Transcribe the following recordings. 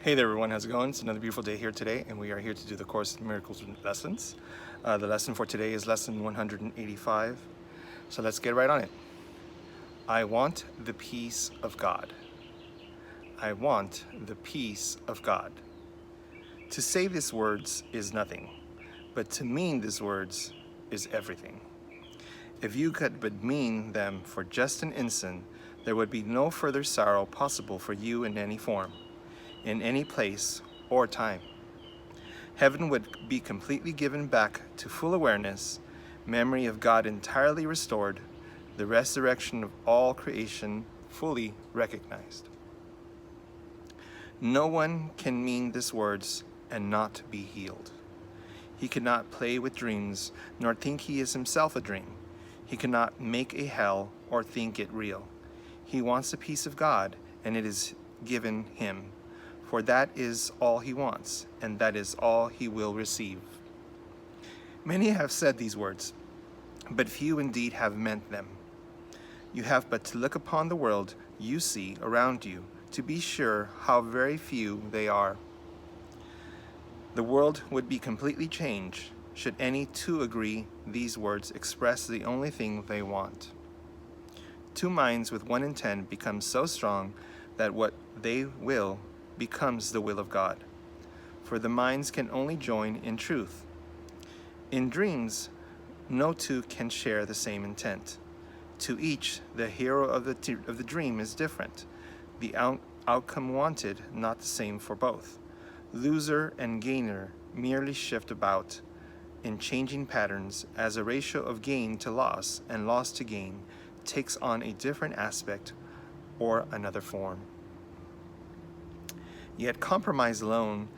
Hey there everyone, how's it going? It's another beautiful day here today, and we are here to do the Course in Miracles lessons. The lesson for today is lesson 185, so let's get right on it. I want the peace of God. I want the peace of God. To say these words is nothing, but to mean these words is everything. If you could but mean them for just an instant, there would be no further sorrow possible for you in any form, in any place or time. Heaven would be completely given back to full awareness, memory of God entirely restored, the resurrection of all creation fully recognized. No one can mean these words and not be healed. He cannot play with dreams, nor think he is himself a dream. He cannot make a hell or think it real. He wants the peace of God, and it is given him. For that is all he wants, and that is all he will receive. Many have said these words, but few indeed have meant them. You have but to look upon the world you see around you to be sure how very few they are. The world would be completely changed should any two agree these words express the only thing they want. Two minds with one intent become so strong that what they will becomes the will of God, for the minds can only join in truth. In dreams, no two can share the same intent. To each, the hero of the dream is different, the outcome wanted not the same for both. Loser and gainer merely shift about in changing patterns as a ratio of gain to loss and loss to gain takes on a different aspect or another form. Yet compromise alone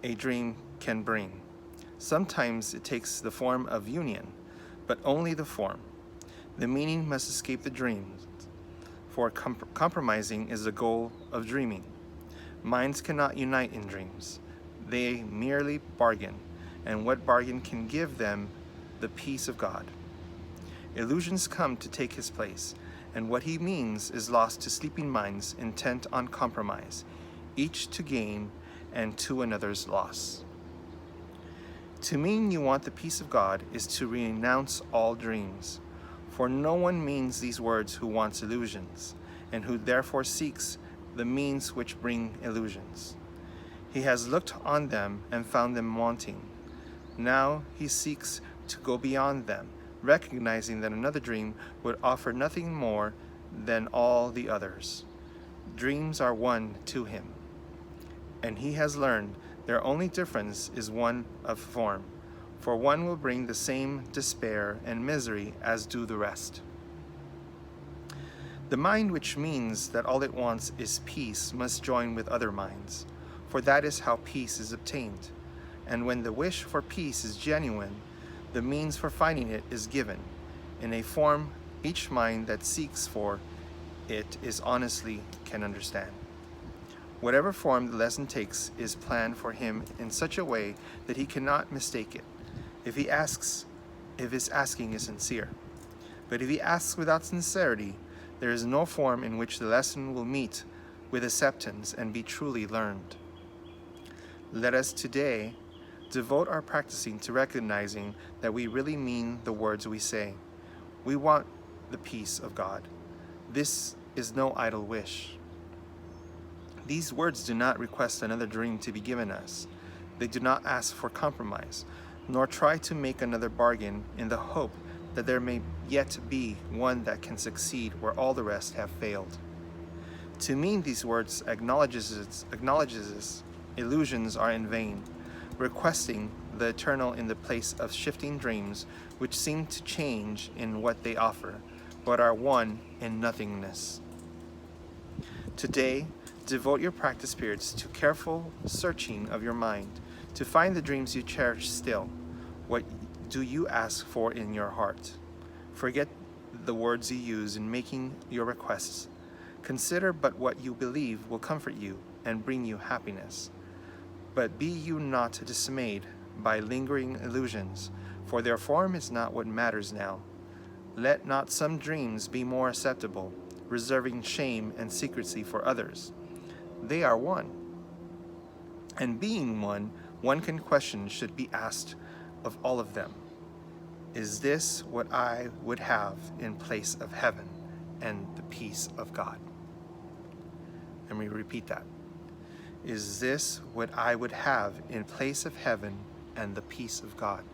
a dream can bring. Sometimes it takes the form of union, but only the form. The meaning must escape the dream, for compromising is the goal of dreaming. Minds cannot unite in dreams. They merely bargain, and what bargain can give them the peace of God? Illusions come to take his place, and what he means is lost to sleeping minds intent on compromise, each to gain and to another's loss. To mean you want the peace of God is to renounce all dreams, for no one means these words who wants illusions, and who therefore seeks the means which bring illusions. He has looked on them and found them wanting. Now he seeks to go beyond them, recognizing that another dream would offer nothing more than all the others. Dreams are one to him, and he has learned their only difference is one of form, for one will bring the same despair and misery as do the rest. The mind which means that all it wants is peace must join with other minds, for that is how peace is obtained. And when the wish for peace is genuine, the means for finding it is given, in a form each mind that seeks for it is honestly can understand. Whatever form the lesson takes is planned for him in such a way that he cannot mistake it, if his asking is sincere. But if he asks without sincerity, there is no form in which the lesson will meet with acceptance and be truly learned. Let us today devote our practicing to recognizing that we really mean the words we say. We want the peace of God. This is no idle wish. These words do not request another dream to be given us. They do not ask for compromise, nor try to make another bargain in the hope that there may yet be one that can succeed where all the rest have failed. To mean these words acknowledges illusions are in vain, requesting the eternal in the place of shifting dreams which seem to change in what they offer, but are one in nothingness. Today, devote your practice periods to careful searching of your mind, to find the dreams you cherish still. What do you ask for in your heart? Forget the words you use in making your requests. Consider but what you believe will comfort you and bring you happiness. But be you not dismayed by lingering illusions, for their form is not what matters now. Let not some dreams be more acceptable, reserving shame and secrecy for others. They are one. And being one question should be asked of all of them. Is this what I would have in place of heaven and the peace of God? Let me repeat that. Is this what I would have in place of heaven and the peace of God?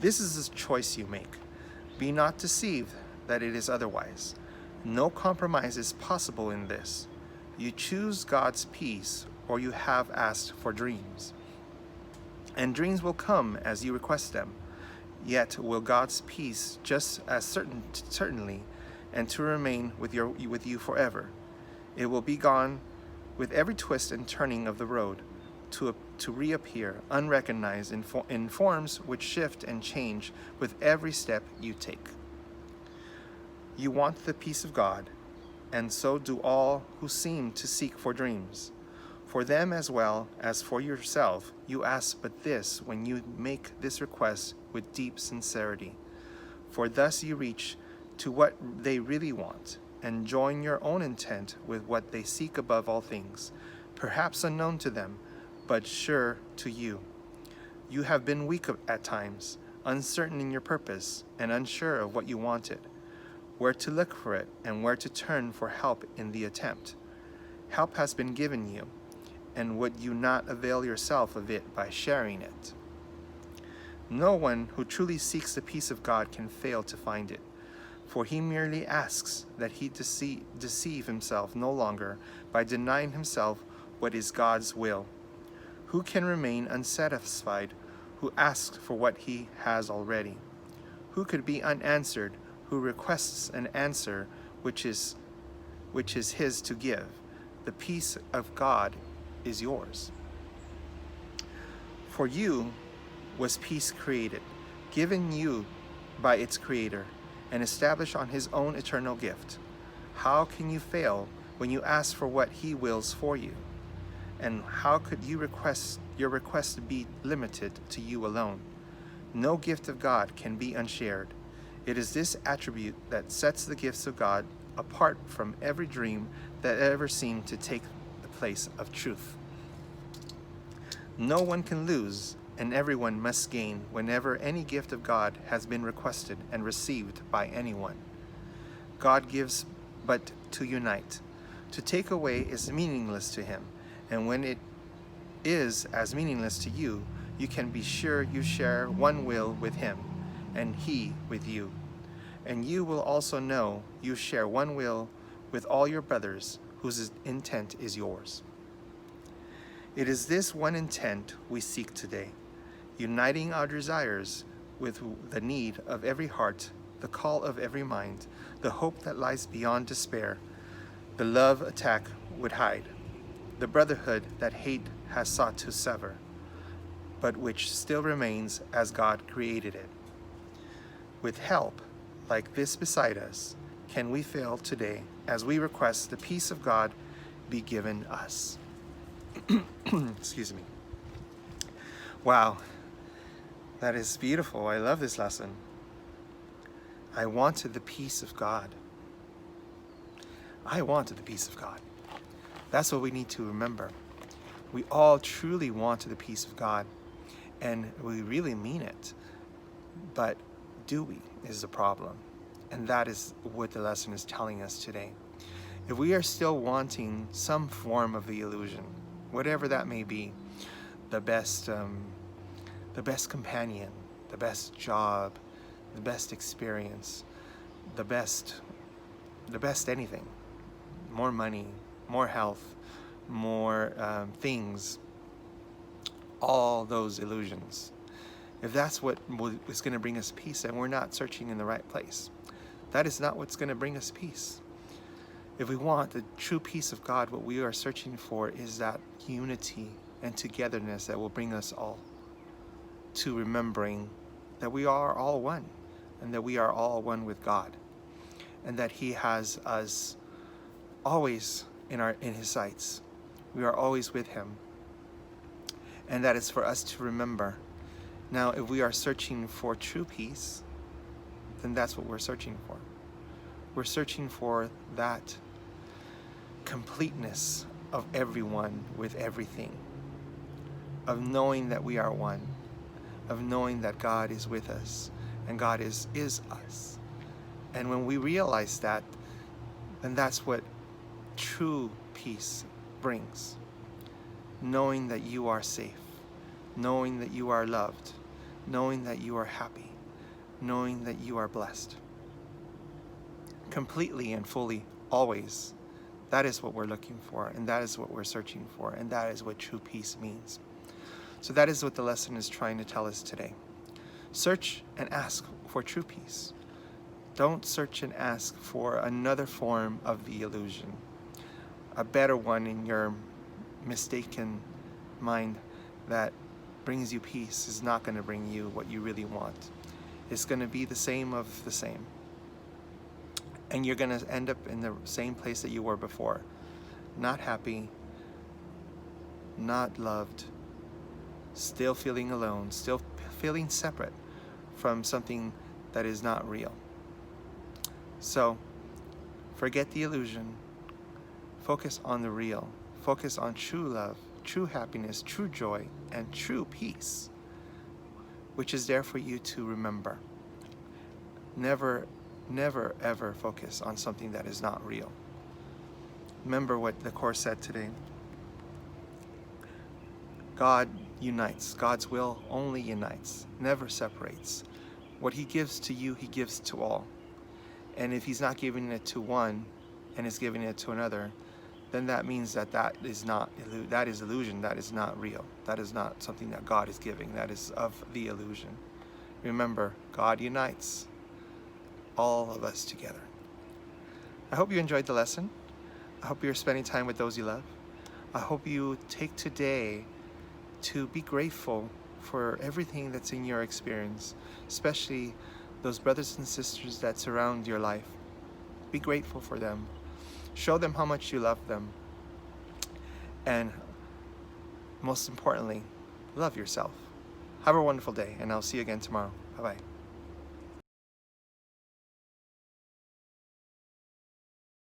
This is a choice you make. Be not deceived that it is otherwise. No compromise is possible in this. You choose God's peace, or you have asked for dreams. And dreams will come as you request them. Yet will God's peace just as certainly and to remain with you forever. It will be gone with every twist and turning of the road, to reappear unrecognized in forms which shift and change with every step you take. You want the peace of God, and so do all who seem to seek for dreams. For them as well as for yourself, you ask but this when you make this request with deep sincerity. For thus you reach to what they really want, and join your own intent with what they seek above all things, perhaps unknown to them, but sure to you. You have been weak at times, uncertain in your purpose, and unsure of what you wanted, where to look for it, and where to turn for help in the attempt. Help has been given you, and would you not avail yourself of it by sharing it? No one who truly seeks the peace of God can fail to find it, for he merely asks that he deceive himself no longer by denying himself what is God's will. Who can remain unsatisfied who asks for what he has already? Who could be unanswered who requests an answer which is his to give? The peace of God is yours. For you was peace created, given you by its creator, and established on his own eternal gift. How can you fail when you ask for what he wills for you? And how could your request be limited to you alone? No gift of God can be unshared. It is this attribute that sets the gifts of God apart from every dream that ever seemed to take the place of truth. No one can lose, and everyone must gain whenever any gift of God has been requested and received by anyone. God gives but to unite. To take away is meaningless to him, and when it is as meaningless to you, you can be sure you share one will with him, and he with you. And you will also know you share one will with all your brothers, whose intent is yours. It is this one intent we seek today, uniting our desires with the need of every heart, the call of every mind, the hope that lies beyond despair, the love attack would hide, the brotherhood that hate has sought to sever, but which still remains as God created it. With help like this beside us, can we fail today as we request the peace of God be given us? Excuse me. Wow, that is beautiful. I love this lesson. I wanted the peace of God. I wanted the peace of God. That's what we need to remember. We all truly wanted the peace of God, and we really mean it. But do we is the problem. And that is what the lesson is telling us today. If we are still wanting some form of the illusion, whatever that may be, the best companion, the best job, the best experience, the best anything, more money, more health, more things, all those illusions. If that's what is going to bring us peace, then we're not searching in the right place. That is not what's going to bring us peace. If we want the true peace of God, what we are searching for is that unity and togetherness that will bring us all to remembering that we are all one, and that we are all one with God, and that he has us always in his sights. We are always with him, and that is for us to remember. Now, if we are searching for true peace, then that's what we're searching for. We're searching for that completeness of everyone with everything, of knowing that we are one, of knowing that God is with us and God is us. And when we realize that, then that's what true peace brings. Knowing that you are safe, knowing that you are loved, knowing that you are happy, knowing that you are blessed. Completely and fully, always. That is what we're looking for, and that is what we're searching for, and that is what true peace means. So that is what the lesson is trying to tell us today. Search and ask for true peace. Don't search and ask for another form of the illusion, a better one in your mistaken mind that brings you peace is not going to bring you what you really want. It's going to be the same of the same. And you're going to end up in the same place that you were before. Not happy, not loved, still feeling alone, still feeling separate from something that is not real. So, forget the illusion. Focus on the real. Focus on true love, true happiness, true joy, and true peace, which is there for you to remember. Never, never, ever focus on something that is not real. Remember what the Course said today. God unites. God's will only unites, never separates. What He gives to you, He gives to all. And if He's not giving it to one and is giving it to another, then that means that that is illusion, that is not real. That is not something that God is giving, that is of the illusion. Remember, God unites all of us together. I hope you enjoyed the lesson. I hope you're spending time with those you love. I hope you take today to be grateful for everything that's in your experience, especially those brothers and sisters that surround your life. Be grateful for them. Show them how much you love them. And most importantly, love yourself. Have a wonderful day, and I'll see you again tomorrow. Bye-bye.